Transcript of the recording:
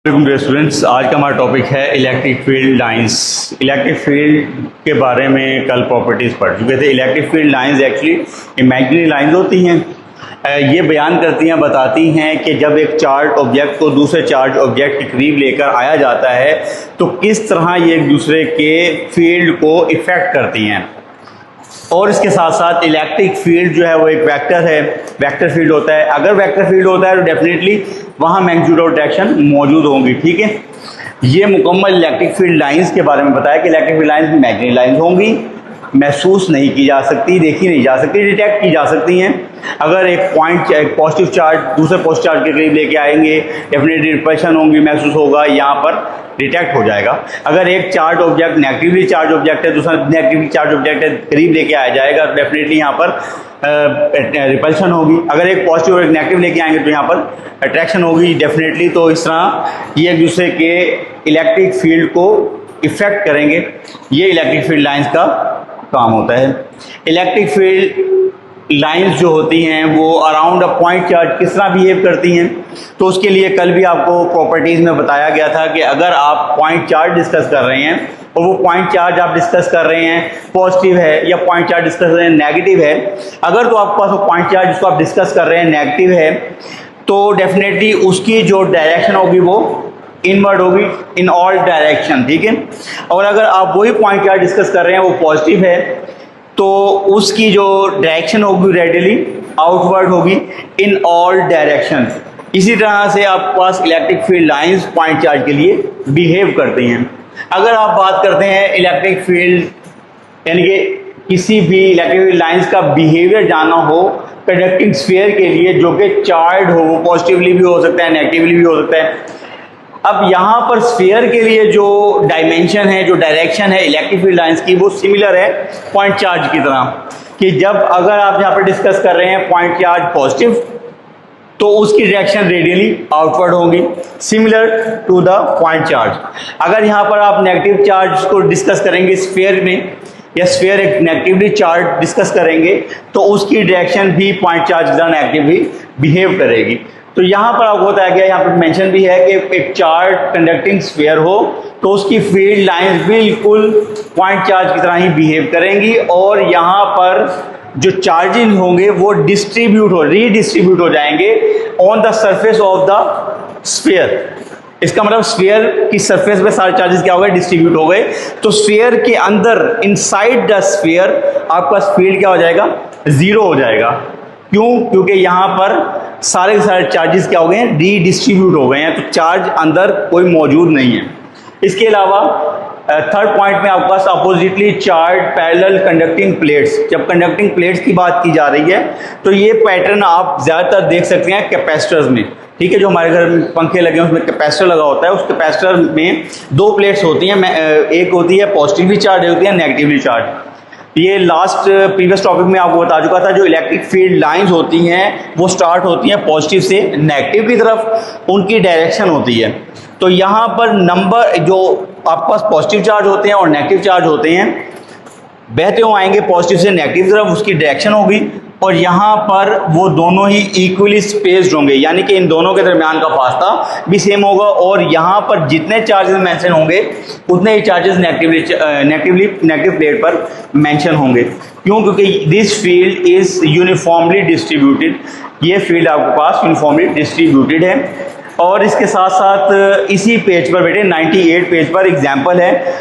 Dear students, आज का हमारा टॉपिक है electric field lines. Electric field के बारे में कल प्रॉपर्टीज़ पढ़ चुके थे। Electric field lines actually imaginary lines होती हैं। ये बयान करती हैं, बताती हैं कि जब एक चार्ज ऑब्जेक्ट को दूसरे चार्ज ऑब्जेक्ट के करीब लेकर आया जाता है तो किस तरह ये एक दूसरे के फील्ड को इफ़ेक्ट करती हैं। और इसके साथ साथ इलेक्ट्रिक फील्ड जो है वो एक वेक्टर है, वेक्टर फील्ड होता है। अगर वेक्टर फील्ड होता है तो डेफिनेटली वहाँ मैग्नीट्यूड ऑफ डायरेक्शन मौजूद होंगी। ठीक है, ये मुकम्मल इलेक्ट्रिक फील्ड लाइंस के बारे में बताया कि electric field lines imaginary lines होंगी, महसूस नहीं की जा सकती, देखी नहीं जा सकती, डिटेक्ट की जा सकती हैं। अगर एक पॉइंट, एक पॉजिटिव चार्ज दूसरे पॉजिटिव चार्ज के करीब लेके आएंगे, डेफिनेटली रिपल्शन होंगी, महसूस होगा, यहाँ पर डिटेक्ट हो जाएगा। अगर एक charge object negatively charge object है, दूसरा नेगेटिवली चार्ज ऑब्जेक्ट है, करीब लेके आया जाएगा, डेफिनेटली यहाँ पर रिपल्शन होगी। अगर एक पॉजिटिव और एक नेगेटिव लेके आएंगे तो यहाँ पर अट्रैक्शन होगी डेफिनेटली। तो इस तरह ये एक दूसरे के इलेक्ट्रिक फील्ड को इफेक्ट करेंगे। ये इलेक्ट्रिक फील्ड लाइंस का काम होता है। इलेक्ट्रिक फील्ड लाइंस जो होती हैं वो अराउंड अ पॉइंट चार्ज किस तरह बिहेव करती हैं, तो उसके लिए कल भी आपको प्रॉपर्टीज़ में बताया गया था कि अगर आप पॉइंट चार्ज डिस्कस कर रहे हैं और वो पॉइंट चार्ज आप डिस्कस कर रहे हैं पॉजिटिव है या पॉइंट चार्ज डिस्कस कर रहे हैं नेगेटिव है, अगर तो आपके पास वो पॉइंट चार्ज जिसको आप डिस्कस कर रहे हैं नेगेटिव है तो डेफिनेटली उसकी जो डायरेक्शन होगी वो इनवर्ड होगी इन ऑल डायरेक्शन। ठीक है, और अगर आप वही पॉइंट चार्ज डिस्कस कर रहे हैं वो पॉजिटिव है तो उसकी जो डायरेक्शन होगी रेडियली आउटवर्ड होगी इन ऑल डायरेक्शन। इसी तरह से आपके पास electric field lines point charge के लिए बिहेव करती हैं। अगर आप बात करते हैं इलेक्ट्रिक फील्ड यानी कि किसी भी इलेक्ट्रिक फील्ड लाइंस का बिहेवियर जानना हो कंडक्टिंग स्फीयर के लिए जो कि चार्ज हो, वो पॉजिटिवली भी हो सकता है, नेगेटिवली भी हो सकता है। अब यहाँ पर स्फीयर के लिए जो डायमेंशन है, जो डायरेक्शन है इलेक्ट्रिक फील्ड लाइंस की, वो सिमिलर है पॉइंट चार्ज की तरह कि जब अगर आप यहाँ पर डिस्कस कर रहे हैं पॉइंट चार्ज पॉजिटिव तो उसकी डायरेक्शन रेडियली आउटवर्ड होगी, similar to the point charge. अगर यहाँ पर आप नेगेटिव चार्ज को डिस्कस करेंगे स्फीयर में, या स्फीयर एक नेगेटिवली चार्ज डिस्कस करेंगे तो उसकी डायरेक्शन भी पॉइंट चार्ज की तरह नेगेटिवली बिहेव करेगी। तो यहाँ पर आपको बताया गया, यहाँ पर मेंशन भी है कि एक चार्ज कंडक्टिंग स्फीयर हो तो उसकी फील्ड लाइंस बिल्कुल पॉइंट चार्ज की तरह ही बिहेव करेंगी और यहाँ पर जो चार्जेस होंगे वो रीडिस्ट्रीब्यूट हो जाएंगे on the surface of the sphere. इसका मतलब स्फीयर की सरफेस पे सारे चार्जेस क्या हो गए, डिस्ट्रीब्यूट हो गए। तो स्फीयर के अंदर इनसाइड द स्फीयर आपका फील्ड क्या हो जाएगा, जीरो हो जाएगा। क्यों? क्योंकि यहाँ पर सारे के सारे चार्जेस क्या हो गए हैं, रीडिस्ट्रीब्यूट हो गए हैं, तो चार्ज अंदर कोई मौजूद नहीं है। इसके अलावा थर्ड पॉइंट में आपके पास oppositely charge parallel conducting plates. जब कंडक्टिंग प्लेट्स की बात की जा रही है तो ये पैटर्न आप ज़्यादातर देख सकते हैं कैपेसिटर्स में। ठीक है, जो हमारे घर में पंखे लगे हैं उसमें कैपेसिटर लगा होता है, उस कैपेसिटर में दो प्लेट्स होती हैं, एक होती है पॉजिटिवली चार्ज, एक होती है नेगेटिवली चार्ज। ये लास्ट प्रीवियस टॉपिक में आपको बता चुका था। जो इलेक्ट्रिक फील्ड लाइंस होती हैं वो स्टार्ट होती हैं पॉजिटिव से नेगेटिव की तरफ, उनकी डायरेक्शन होती है। तो यहाँ पर नंबर जो आपके पास पॉजिटिव चार्ज होते हैं और नेगेटिव चार्ज होते हैं बहते हुए आएंगे पॉजिटिव से नेगेटिव की तरफ, उसकी डायरेक्शन होगी और यहाँ पर वो दोनों ही इक्वली स्पेस्ड होंगे, यानी कि इन दोनों के दरमियान का फासला भी सेम होगा और यहाँ पर जितने चार्जेस मेंशन होंगे उतने ही चार्जेस नेगेटिव प्लेट पर मेंशन होंगे। क्यों? क्योंकि this field is uniformly distributed. ये फील्ड आपके पास यूनिफॉर्मली डिस्ट्रीब्यूटेड है। और इसके साथ साथ इसी पेज पर बेटे 98 पेज पर एग्जाम्पल है।